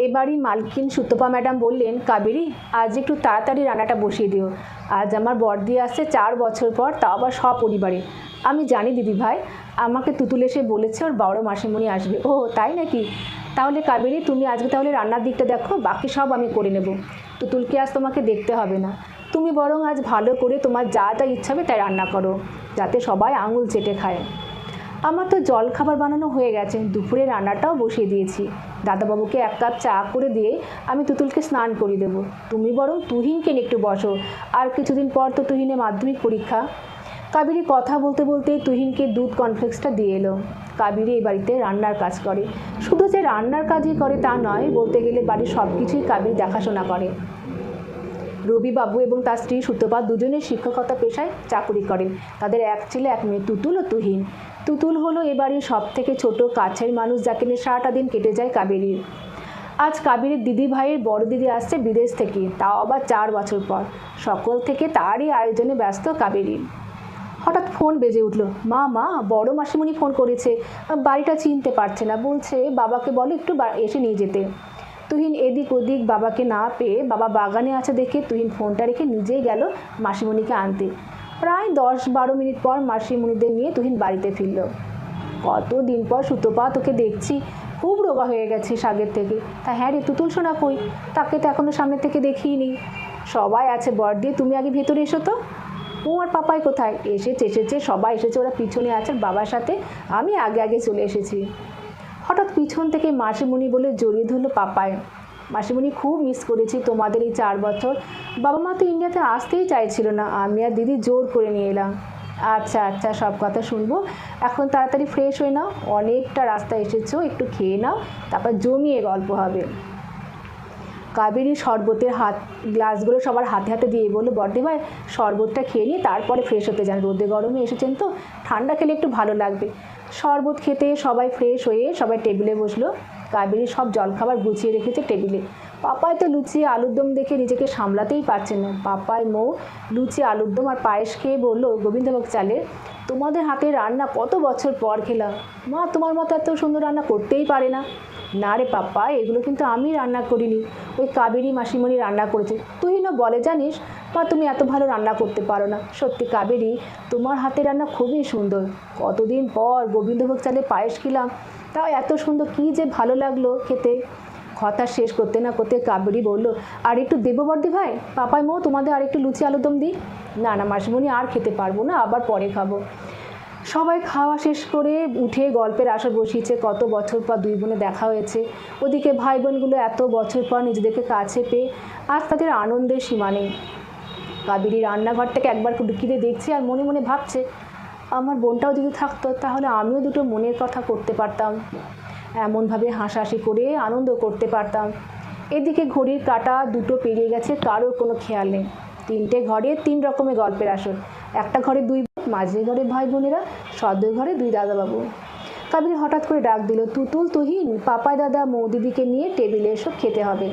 এবারই মালকিন সুতপা ম্যাডাম বললেন, কাবেরী, আজ একটু তাড়াতাড়ি রান্নাটা বসিয়ে দিও। আজ আমার বড়দি আসছে 4 বছর পর, তাও আবার সপরিবারে। আমি জানি দিদি ভাই, আমাকে তুতুল এসে বলেছে ওর বড় মাসিমণি আসবে। ও তাই নাকি? তাহলে কাবেরী, তুমি আজকে তাহলে রান্নার দিকটা দেখো, বাকি সব আমি করে নেব। তুতুলকে আজ তোমাকে দেখতে হবে না। তুমি বরং আজ ভালো করে তোমার যা যা ইচ্ছা হবে তাই রান্না করো, যাতে সবাই আঙুল চেটে খায়। আমার তো জল খাবার বানানো হয়ে গেছে, দুপুরে রান্নাটাও বসিয়ে দিয়েছি। দাদাবাবুকে 1 কাপ চা করে দিয়ে আমি তুতুলকে স্নান করিয়ে দেবো। তুমি বরং তুহিনকে নিয়ে একটু বসো, আর কিছুদিন পর তো তুহিনের মাধ্যমিক পরীক্ষা। কাবেরী কথা বলতে বলতেই তুহিনকে দুধ কর্নফ্লেক্সটা দিয়ে এলো। কাবেরী এই বাড়িতে রান্নার কাজ করে, শুধু যে রান্নার কাজই করে তা নয়, বলতে গেলে বাড়ির সব কিছুই কাবেরী দেখাশোনা করে। রবিবাবু এবং তার স্ত্রী সুতপা দুজনের শিক্ষকতা পেশায় চাকরি করেন। তাদের 1 ছেলে 1 মেয়ে, তুতুল ও তুহিন। তুতুল হলো এবারের সব থেকে ছোট কাছের মানুষ, যাকে নিয়ে সারাটা দিন কেটে যায় কাবেরীর। আজ কাবেরীর দিদি ভাইয়ের বড় দিদি আসছে বিদেশ থেকে, তাও আবার 4 বছর পর। সকল থেকে তারই আয়োজনে ব্যস্ত কাবেরী। হঠাৎ ফোন বেজে উঠল। মা, বড় মাসিমণি ফোন করেছে, বাড়িটা চিনতে পারছে না, বলছে বাবাকে বলো একটু এসে নিয়ে যেতে। তুহিন এদিক ওদিক বাবাকে না পেয়ে, বাবা বাগানে আছে দেখে তুহিন ফোনটা রেখে নিজেই গেল মাসিমণিকে আনতে। প্রায় 10-12 মিনিট পর মাসিমণিদের নিয়ে তুহিন বাড়িতে ফিরল। কতদিন পর সুতপা, তোকে দেখছি, খুব রোগা হয়ে গেছিস আগের থেকে। তা হ্যাঁ রে, তুতুল শোনা কই? তাকে তো এখনো সামনে থেকে দেখিই। সবাই আছে বড়দি, তুমি আগে ভেতরে এসো তো। ও আর পাপাই কোথায়? এসেছে, সবাই এসেছে, ওরা পিছনে আছেন বাবার সাথে, আমি আগে চলে এসেছি। হঠাৎ পিছন থেকে মাসিমণি বলে জড়িয়ে ধরল পাপায়। মাসিমণি, খুব মিস করেছি তোমাদের এই 4 বছর। বাবা মা তো ইন্ডিয়াতে আসতেই চাইছিল না, আমি আর দিদি জোর করে নিয়ে এলাম। আচ্ছা, সব কথা শুনবো, এখন তাড়াতাড়ি ফ্রেশ হয়ে নাও, অনেকটা রাস্তা এসেছো, একটু খেয়ে নাও, তারপর জমিয়ে গল্প হবে। কাবেরী শরবতের গ্লাসগুলো সবার হাতে হাতে দিয়ে বলল, বড়দি ভাই, শরবতটা খেয়ে নিয়ে তারপরে ফ্রেশ হতে যান, রোদে গরমে এসেছেন তো, ঠান্ডা খেলে একটু ভালো লাগবে। শরবত খেতে সবাই ফ্রেশ হয়ে সবাই টেবিলে বসলো। কাবেরী সব জলখাবার গুছিয়ে রেখেছে টেবিলে। পাপাই তো লুচি আলুর দম দেখে নিজেকে সামলাতেই পারছে না। পাপাই মৌ লুচি আলুর দম আর পায়েস খেয়ে বলল, গোবিন্দভোগ চালের, তোমাদের হাতে রান্না কত বছর পর খেলাম। মা তোমার মতো এত সুন্দর রান্না করতেই পারে না। না রে পাপা, এগুলো কিন্তু আমি রান্না করিনি, ওই কাবেরী মাসিমণি রান্না করেছে। তুহিনও বলে, জানিস মা, তুমি এত ভালো রান্না করতে পারো না। সত্যি কাবেরী, তোমার হাতে রান্না খুবই সুন্দর। কতদিন পর গোবিন্দভোগ চালে পায়েস খেলাম, তাও এত সুন্দর, কী যে ভালো লাগলো খেতে। কথা শেষ করতে না করতে কাবেরী বলল, আর একটু দেবো বড়দি ভাই? পাপাই মৌ, তোমাদের আর একটু লুচি আলুদম দিই? না মাসিমণি, আর খেতে পারবো না, আবার পরে খাবো। সবাই খাওয়া শেষ করে উঠে গল্পের আসর বসিয়েছে। কত বছর পর 2 বোনে দেখা হয়েছে। ওদিকে ভাই বোনগুলো এত বছর পর নিজেদেরকে কাছে পেয়ে আজ তাদের আনন্দের সীমা নেই। কাবেরী রান্নাঘর থেকে একবার ঢুকিয়ে দেখছে আর মনে মনে ভাবছে, আমার বোনটাও যদি থাকতো, তাহলে আমিও দুটো মনের কথা করতে পারতাম, এমনভাবে হাসাহাসি করে আনন্দ করতে পারতাম। এদিকে ঘড়ির কাঁটা 2টো পেরিয়ে গেছে, কারোর কোনো খেয়াল নেই। 3টে ঘরে 3 রকমের গল্পের আসর। একটা ঘরে 2 বোন, মাঝের ঘরে ভাই বোনেরা, সদর ঘরে 2 দাদাবাবু। কাবেরী হঠাৎ করে ডাক দিল, তুতুল, তুহিন, পাপাই দাদা মৌদিদিকে নিয়ে টেবিলে এসো, খেতে হবে।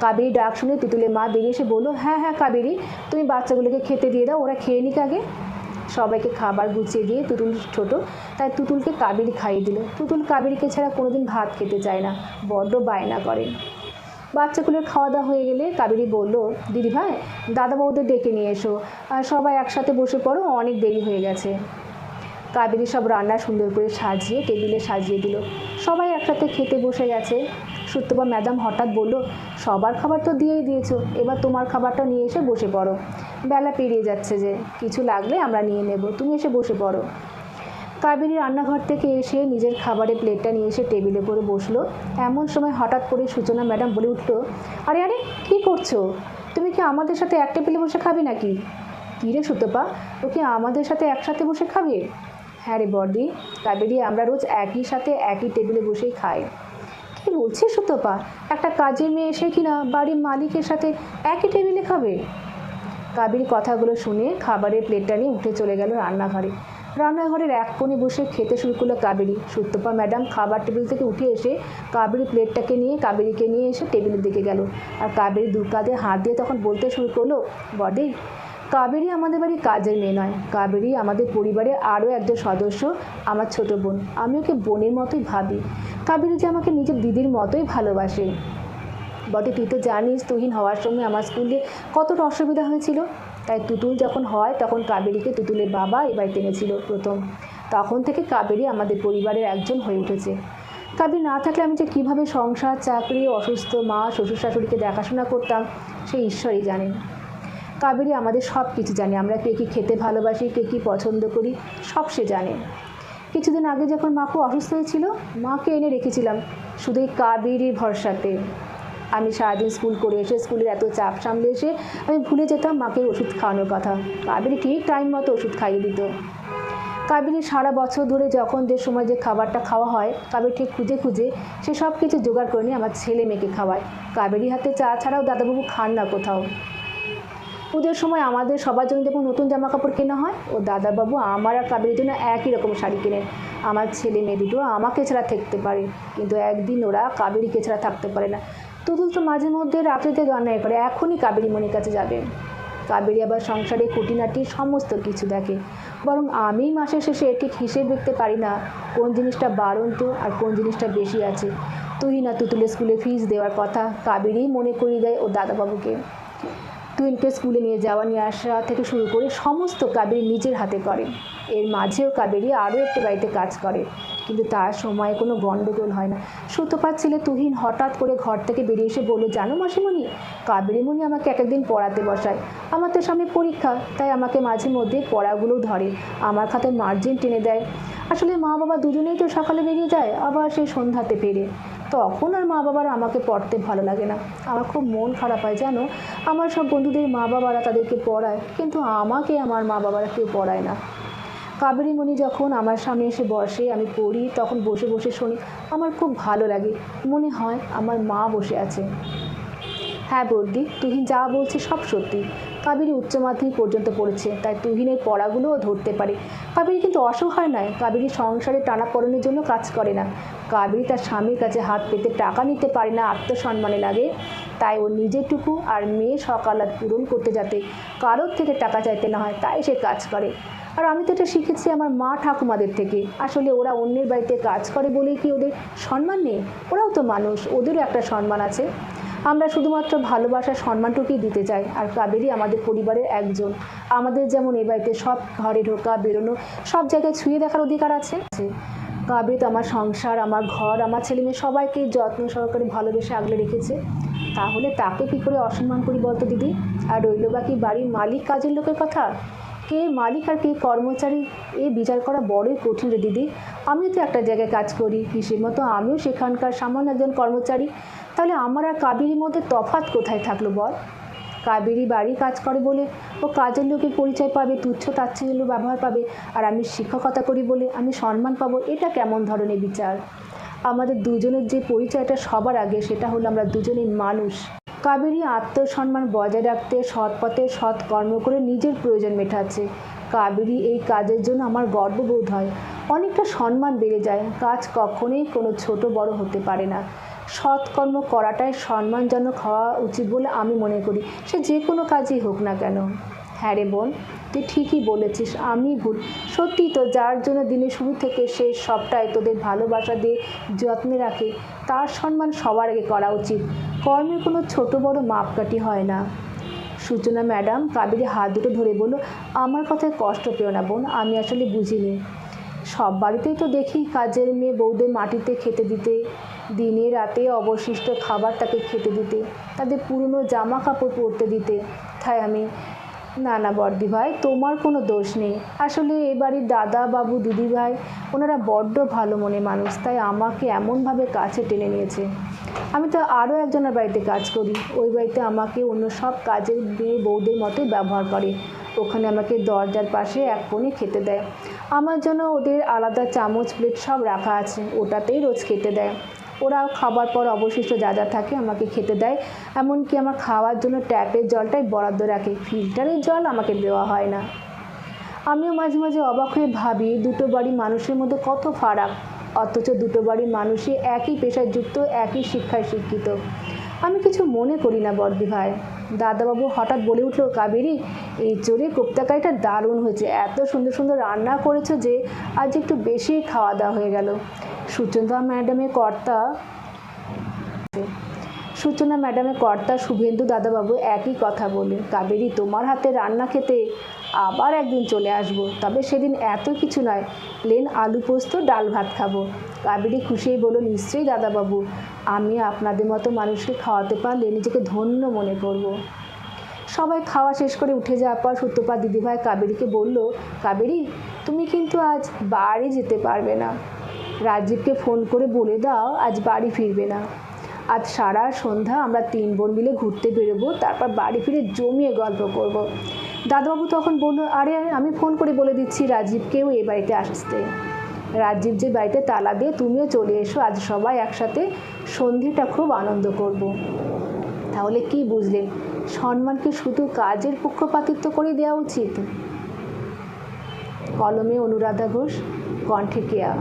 কাবেরী ডাক শুনে তুতুলের মা বেরিয়ে এসে বলল, হ্যাঁ কাবেরী, তুমি বাচ্চাগুলোকে খেতে দিয়ে দাও, ওরা খেয়ে নিক আগে। সবাইকে খাবার গুছিয়ে দিয়ে, তুতুল ছোট, তাই তুতুলকে কাবেরী খাইয়ে দিল। তুতুল কাবেরীকে ছাড়া কোনোদিন ভাত খেতে চায় না, বড্ড বায়না করে। বাচ্চাগুলোর খাওয়া দাওয়া হয়ে গেলে কাবেরী বলল, দিদি ভাই, দাদাবাবুদের ডেকে নিয়ে এসো, আর সবাই একসাথে বসে পড়ো, অনেক দেরি হয়ে গেছে। কাবেরী সব রান্না সুন্দর করে সাজিয়ে টেবিলে সাজিয়ে দিল। সবাই একসাথে খেতে বসে গেছে। সুতপা ম্যাডাম হঠাৎ বলল, সবার খাবার তো দিয়েই দিয়েছো, এবার তোমার খাবারটা নিয়ে এসে বসে পড়ো। বেলা পেরিয়ে যাচ্ছে যে, কিছু লাগলে আমরা নিয়ে নেব, তুমি এসে বসে পড়ো। কাবেরী রান্নাঘর থেকে এসে নিজের খাবারের প্লেটটা নিয়ে এসে টেবিলে করে বসলো। এমন সময় হঠাৎ করে সূচনা ম্যাডাম বলে উঠল, আরে কী করছো? তুমি কি আমাদের সাথে এক টেবিলে বসে খাবে নাকি? কী রে সুতপা, ও কি আমাদের সাথে একসাথে বসে খাবে? হ্যাঁ রে বড়দি, কাবেরী, আমরা রোজ একই টেবিলে বসেই খাই। কী বলছিস সুতপা? একটা কাজের মেয়ে এসে কিনা বাড়ির মালিকের সাথে একই টেবিলে খাবে? কাবেরী কথাগুলো শুনে খাবারের প্লেটটা নিয়ে উঠে চলে গেল রান্নাঘরে। রান্নাঘরের এক কোণে বসে খেতে শুরু করলো কাবেরী। সুতপা ম্যাডাম খাবার টেবিল থেকে উঠে এসে কাবেরী প্লেটটাকে নিয়ে কাবেরীকে নিয়ে এসে টেবিলের দিকে গেল। আর কাবেরী 2 কাঁধে হাত দিয়ে তখন বলতে শুরু করলো, বড়দি, কাবেরী আমাদের বাড়ির কাজের মেয়ে নয়, কাবেরী আমাদের পরিবারের আরও একজন সদস্য, আমার ছোট বোন। আমি ওকে বোনের মতোই ভাবি। কাবেরী যে আমাকে নিজের দিদির মতোই ভালোবাসে। বটে তুই তো জানিস তুহিন হওয়ার সময় আমার স্কুলে কতটা অসুবিধা হয়েছিল। তাই তুতুল যখন হয় তখন কাবেরীকে তুতুলের বাবা এ বাড়িতে এনেছিল প্রথম। তখন থেকে কাবেরী আমাদের পরিবারের একজন হয়ে উঠেছে। কাবেরী না থাকলে আমি যে কীভাবে সংসার, চাকরি, অসুস্থ মা, শ্বশুর শাশুড়িকে দেখাশোনা করতাম সে ঈশ্বরই জানেন। কাবেরী আমাদের সব কিছু জানে, আমরা কে কী খেতে ভালোবাসি, কে কী পছন্দ করি, সব সে জানে। কিছুদিন আগে যখন মা খুব অসুস্থ হয়েছিল, মাকে এনে রেখেছিলাম শুধু এই কাবেরীর ভরসাতে। আমি সারাদিন স্কুল করে এসে স্কুলের এত চাপ সামলে এসে আমি ভুলে যেতাম মাকে ওষুধ খাওয়ানোর কথা। কাবেরী ঠিক টাইম মতো ওষুধ খাইয়ে দিত। কাবেরী সারা বছর ধরে যখন যে সময় যে খাবারটা খাওয়া হয়, কাবেরী ঠিক খুঁজে খুঁজে সে সব কিছু জোগাড় করে নিয়ে আমার ছেলে মেয়েকে খাওয়ায়। কাবেরী হাতে চা ছাড়াও দাদাবাবু খান না কোথাও। পুজোর সময় আমাদের সবার জন্য যখন নতুন জামা কাপড় কেনা হয়, ও দাদাবাবু আমার আর কাবেরীর জন্য একই রকম শাড়ি কেনেন। আমার ছেলে মেয়ে দুটো আমাকে ছাড়া থাকতে পারে, কিন্তু একদিন ওরা কাবেরীকে ছাড়া থাকতে পারে না। তুতুল তো মাঝে মধ্যে রাত্রিতে গান করে, এখনই কাবেরী মনির কাছে যাবে। কাবেরী আবার সংসারে খুঁটিনাটি সমস্ত কিছু দেখে, বরং আমি মাসের শেষে ঠিক হিসেব দেখতে পারি না কোন জিনিসটা বাড়ন্ত আর কোন জিনিসটা বেশি আছে। তুই না তুতুলের স্কুলে ফিস দেওয়ার কথা কাবেরী মনে করিয়ে দেয় ও দাদাবাবুকে। তুহিনকে স্কুলে নিয়ে যাওয়া নিয়ে আসা থেকে শুরু করে সমস্ত কাবেরী নিজের হাতে করে। এর মাঝেও কাবেরী আরও একটি বাড়িতে কাজ করে, কিন্তু তার সময়ে কোনো গণ্ডগোল হয় না। সুতপার ছেলে তুহিন হঠাৎ করে ঘর থেকে বেরিয়ে এসে বলল, জানো মাসিমণি, কাবেরীমণি আমাকে এক একদিন পড়াতে বসায়। আমার তো সামনে পরীক্ষা, তাই আমাকে মাঝে মধ্যে পড়াগুলো ধরে, আমার খাতে মার্জিন টেনে দেয়। আসলে মা বাবা দুজনেই তো সকালে বেরিয়ে যায়, আবার সেই সন্ধ্যাতে ফেরে। তখন আর মা বাবার আমাকে পড়তে ভালো লাগে না। আমার খুব মন খারাপ হয় জানো। আমার সব বন্ধুদের মা বাবারা তাদেরকে পড়ায়, কিন্তু আমাকে আমার মা বাবারা কেউ পড়ায় না। কাবেরীমণি যখন আমার সামনে এসে বসে, আমি পড়ি, তখন বসে বসে শুনি, আমার খুব ভালো লাগে। মনে হয় আমার মা বসে আছে। হ্যাঁ বর্দি, তুহিন যা বলছে সব সত্যি। কাবেরী উচ্চ মাধ্যমিক পর্যন্ত পড়েছে, তাই তুহিনের পড়াগুলোও ধরতে পারে। কাবেরী কিন্তু অসহায় নয়। কাবেরী সংসারে টানাপোড়েনের জন্য কাজ করে না। কাবেরী তার স্বামীর কাছে হাত পেতে টাকা নিতে পারে না, আত্মসম্মানে লাগে। তাই ও নিজেরটুকু আর মেয়ে সকালাত পূরণ করতে যাতে কারোর থেকে টাকা চাইতে না হয়, তাই সে কাজ করে। আর আমি তো এটা শিখেছি আমার মা ঠাকুমাদের থেকে। আসলে ওরা অন্যের বাড়িতে কাজ করে বলেই কি ওদের সম্মান নেই? ওরাও তো মানুষ, ওদেরও একটা সম্মান আছে। আমরা শুধুমাত্র ভালোবাসার সম্মানটুকুই দিতে চাই। আর কাবেরী আমাদের পরিবারের একজন। আমাদের যেমন এ বাড়িতে সব ঘরে ঢোকা বেরোনো, সব জায়গায় ছুঁয়ে দেখার অধিকার আছে। কাবেরী তো আমার সংসার, আমার ঘর, আমার ছেলেমেয়ে সবাইকে যত্ন সহকারে ভালোবেসে আগলে রেখেছে। তাহলে তাকে কী করে অসম্মান করি বলতো দিদি? আর রইল বাকি বাড়ির মালিক কাজের লোকের কথা, কে মালিক আর কে কর্মচারী এ বিচার করা বড়ই কঠিন রে দিদি। আমিও তো একটা জায়গায় কাজ করি, হিসেব মতো আমিও সেখানকার সামান্য একজন কর্মচারী। তাহলে আমার আর কাবেরীর মধ্যে তফাৎ কোথায় থাকলো বল? কাবেরী বাড়ি কাজ করে বলে ও কাজের লোকের পরিচয় পাবে, তুচ্ছ তাচ্ছিল্য ব্যবহার পাবে, আর আমি শিক্ষকতা করি বলে আমি সম্মান পাবো। এটা কেমন ধরনের বিচার? আমাদের দুজনের যে পরিচয়টা সবার আগে, সেটা হলো আমরা দুজনেই মানুষ। কাবেরী আত্মসম্মান বজায় রাখতে সৎ পথে সৎ কর্ম করে নিজের প্রয়োজন মেটাচ্ছে। কাবেরী এই কাজের জন্য আমার গর্ববোধ হয়, অনেকটা সম্মান বেড়ে যায়। কাজ কখনোই কোনো ছোট বড় হতে পারে না। সৎকর্ম করাটাই সম্মানজনক হওয়া উচিত বলে আমি মনে করি, সে যে কোনো কাজই হোক না কেন। হ্যাঁ রে বোন, তুই ঠিকই বলেছিস, আমি ভুল। সত্যি তো, যার জন্য দিনের শুরু থেকে শেষ সবটাই তোদের ভালোবাসা দিয়ে যত্নে রাখে, তার সম্মান সবার আগে করা উচিত। কর্মের কোনো ছোট বড় মাপকাঠি হয় না। সূচনা ম্যাডাম কাবেরী হাত দুটো ধরে বলল, আমার কথায় কষ্ট পেও না বোন, আমি আসলে বুঝিনি। সব বাড়িতেই তো দেখি কাজের মেয়ে বউদের মাটিতে খেতে দিতে, দিনে রাতে অবশিষ্ট খাবার তাকে খেতে দিতে, তাদের পুরনো জামা কাপড় পরতে দিতে। তাই আমি, না না বর্দি ভাই, তোমার কোনো দোষ নেই। আসলে এ বাড়ির দাদা বাবু দিদি ভাই ওনারা বড্ড ভালো মনে মানুষ, তাই আমাকে এমনভাবে কাছে টেনে নিয়েছে। আমি তো আরও একজনের বাড়িতে কাজ করি, ওই বাড়িতে আমাকে অন্য সব কাজের মেয়ে বউদের মতোই ব্যবহার করে। ওখানে আমাকে দরজার পাশে এক কোণে খেতে দেয়। আমার জন্য ওদের আলাদা চামচ প্লেট সব রাখা আছে, ওটাতেই রোজ খেতে দেয়। ওরা খাবার পর অবশিষ্ট যা যা থাকে আমাকে খেতে দেয়। এমনকি আমার খাওয়ার জন্য ট্যাপের জলটাই বরাদ্দ রাখে, ফিল্টারের জল আমাকে দেওয়া হয় না। আমিও মাঝে মাঝে অবাক হয়ে ভাবি, দুটো বাড়ির মানুষের মধ্যে কত ফারাক, অথচ দুটো বাড়ির মানুষই একই পেশায় যুক্ত, একই শিক্ষায় শিক্ষিত। আমি কিছু মনে করি না বড়দি ভাই। দাদাবাবু হঠাৎ বলে উঠল, কাবেরী, এই চোরে কোপ্তাকারিটা দারুণ হয়েছে, এত সুন্দর সুন্দর রান্না করেছো যে আজ একটু বেশি খাওয়া দাওয়া হয়ে গেল। সুচেতা ম্যাডামের কর্তা শুভেন্দু দাদাবাবু একই কথা বললেন, কাবেরী, তোমার হাতে রান্না খেতে আবার একদিন চলে আসবো, তবে সেদিন এত কিছু নয়, প্লেন আলু পোস্ত ডাল ভাত খাবো। কাবেরী খুশি হয়ে বলল, নিশ্চয়ই দাদাবাবু, আমি আপনাদের মতো মানুষকে খাওয়াতে পারলে নিজেকে ধন্য মনে করব। সবাই খাওয়া শেষ করে উঠে যাওয়ার পর সূত্রপা দিদিভাই কাবেরীকে বলল, কাবেরী, তুমি কিন্তু আজ বাড়ি যেতে পারবে না। রাজীবকে ফোন করে বলে দাও আজ বাড়ি ফিরবে না। আজ সারা সন্ধ্যা আমরা 3 বোন মিলে ঘুরতে বেরোবো, তারপর বাড়ি ফিরে জমিয়ে গল্প করব। দাদাবাবু তখন বলল, আরে আমি ফোন করে বলে দিচ্ছি রাজীবকেও এ বাড়িতে আসতে। রাজীব যে বাড়িতে তালা দিয়ে, তুমিও চলে এসো, আজ সবাই একসাথে সন্ধ্যেটা খুব আনন্দ করব। তাহলে কি বুঝলেন, সম্মানকে শুধু কাজের পক্ষপাতিত্ব করে দেওয়া উচিত? কলমে অনুরাধা ঘোষ, কণ্ঠে কেয়া।